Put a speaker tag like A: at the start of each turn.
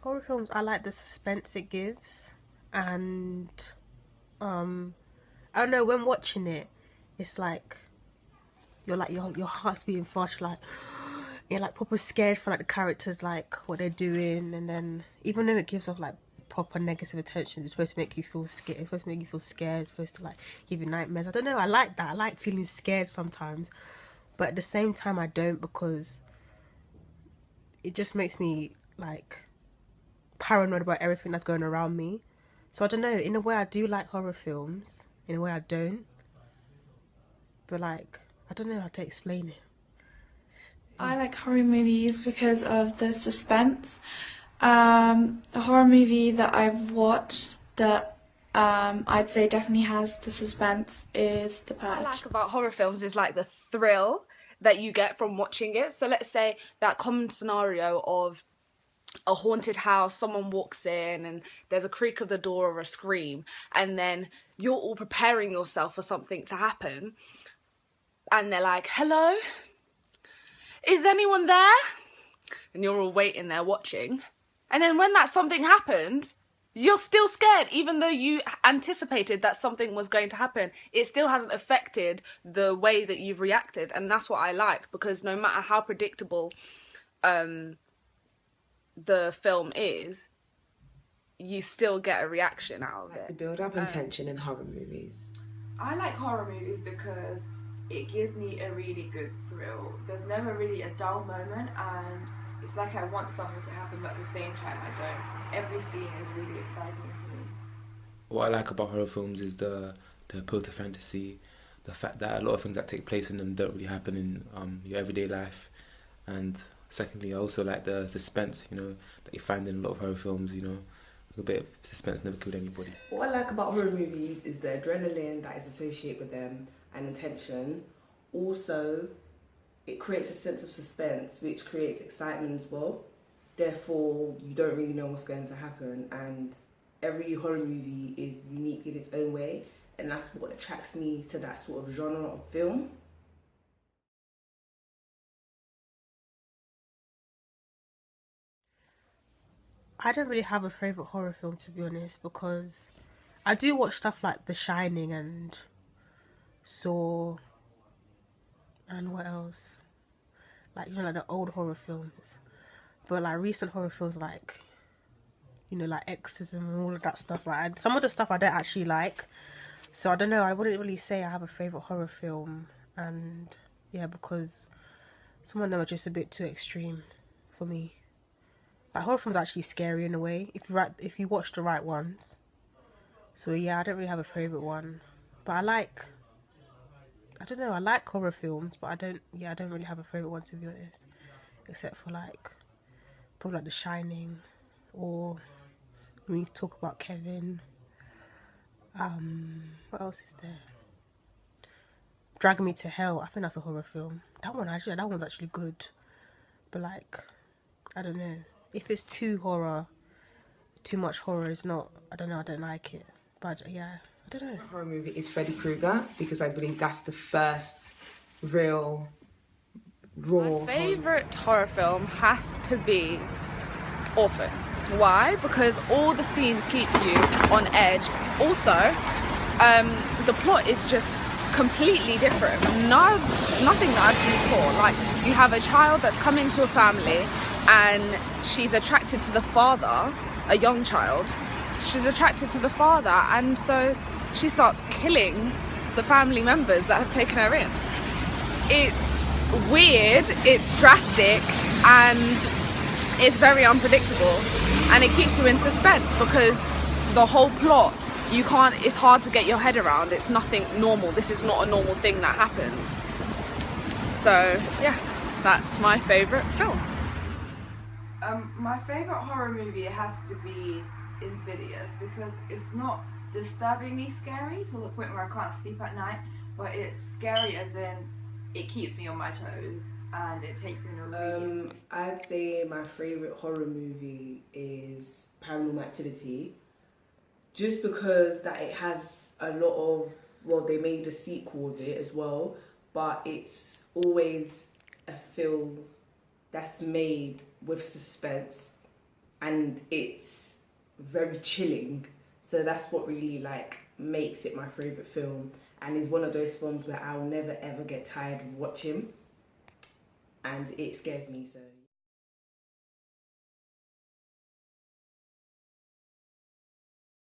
A: Horror films, I like the suspense it gives, and I don't know, when watching it, it's like you're like your heart's beating fast. You're like proper scared for like the characters, like what they're doing, and then even though it gives off like proper negative attention, it's supposed to make you feel scared. It's supposed to make you feel scared. It's supposed to like give you nightmares. I don't know. I like that. I like feeling scared sometimes, but at the same time, I don't, because it just makes me like paranoid about everything that's going around me. So I don't know. In a way, I do like horror films. In a way, I don't. But like, I don't know how to explain it.
B: I like horror movies because of the suspense. A horror movie that I've watched that I'd say definitely has the suspense is The
C: What I
B: Purge.
C: like about horror films is like the thrill that you get from watching it. So let's say that common scenario of a haunted house, someone walks in and there's a creak of the door or a scream, and then you're all preparing yourself for something to happen, and they're like, hello, is anyone there? And you're all waiting there watching, and then when that something happens, you're still scared, even though you anticipated that something was going to happen. It still hasn't affected the way that you've reacted, and that's what I like, because no matter how predictable the film is, you still get a reaction out of
D: Like the
C: it.
D: build up and tension in horror movies.
E: I like horror movies because it gives me a really good thrill. There's never really a dull moment, and it's like I want something to happen, but at the same time I don't. Every scene is really exciting to me.
F: What I like about horror films is the appeal to fantasy, the fact that a lot of things that take place in them don't really happen in your everyday life, and secondly, I also like the suspense, that you find in a lot of horror films. A bit of suspense never killed anybody.
D: What I like about horror movies is the adrenaline that is associated with them and the tension. Also, it creates a sense of suspense, which creates excitement as well. Therefore, you don't really know what's going to happen, and every horror movie is unique in its own way, and that's what attracts me to that sort of genre of film.
A: I don't really have a favourite horror film, to be honest, because I do watch stuff like The Shining and Saw and what else? Like, like the old horror films. But like recent horror films, like, like Exorcism and all of that stuff. Like, some of the stuff I don't actually like. So I don't know, I wouldn't really say I have a favourite horror film. And yeah, because some of them are just a bit too extreme for me. Like, horror films are actually scary in a way, if you watch the right ones. So yeah, I don't really have a favourite one. But I don't know, I like horror films, but I don't really have a favourite one, to be honest. Except for like, probably like The Shining, or when we talk about Kevin. What else is there? Drag Me to Hell, I think that's a horror film. That one's actually good. But like, I don't know. If it's too much horror is not, I don't know, I don't like it. But yeah, I don't know.
D: Horror movie is Freddy Krueger because I believe that's the first real raw.
C: My favourite horror film has to be Orphan. Why? Because all the scenes keep you on edge. Also, the plot is just completely different. Nothing that I've seen before. Like, you have a child that's come into a family and she's attracted to the father, a young child. She's attracted to the father, and so she starts killing the family members that have taken her in. It's weird, it's drastic, and it's very unpredictable, and it keeps you in suspense because the whole plot, it's hard to get your head around. It's nothing normal. This is not a normal thing that happens. So yeah, that's my favourite film.
E: My favourite horror movie has to be Insidious because it's not disturbingly scary to the point where I can't sleep at night, but it's scary as in it keeps me on my toes and it takes me in a really...
D: I'd say my favourite horror movie is Paranormal Activity, just because that it has a lot of, well, they made a sequel of it as well, but it's always a film that's made with suspense, and it's very chilling. So that's what really like makes it my favourite film, and is one of those films where I'll never ever get tired of watching, and it scares me, so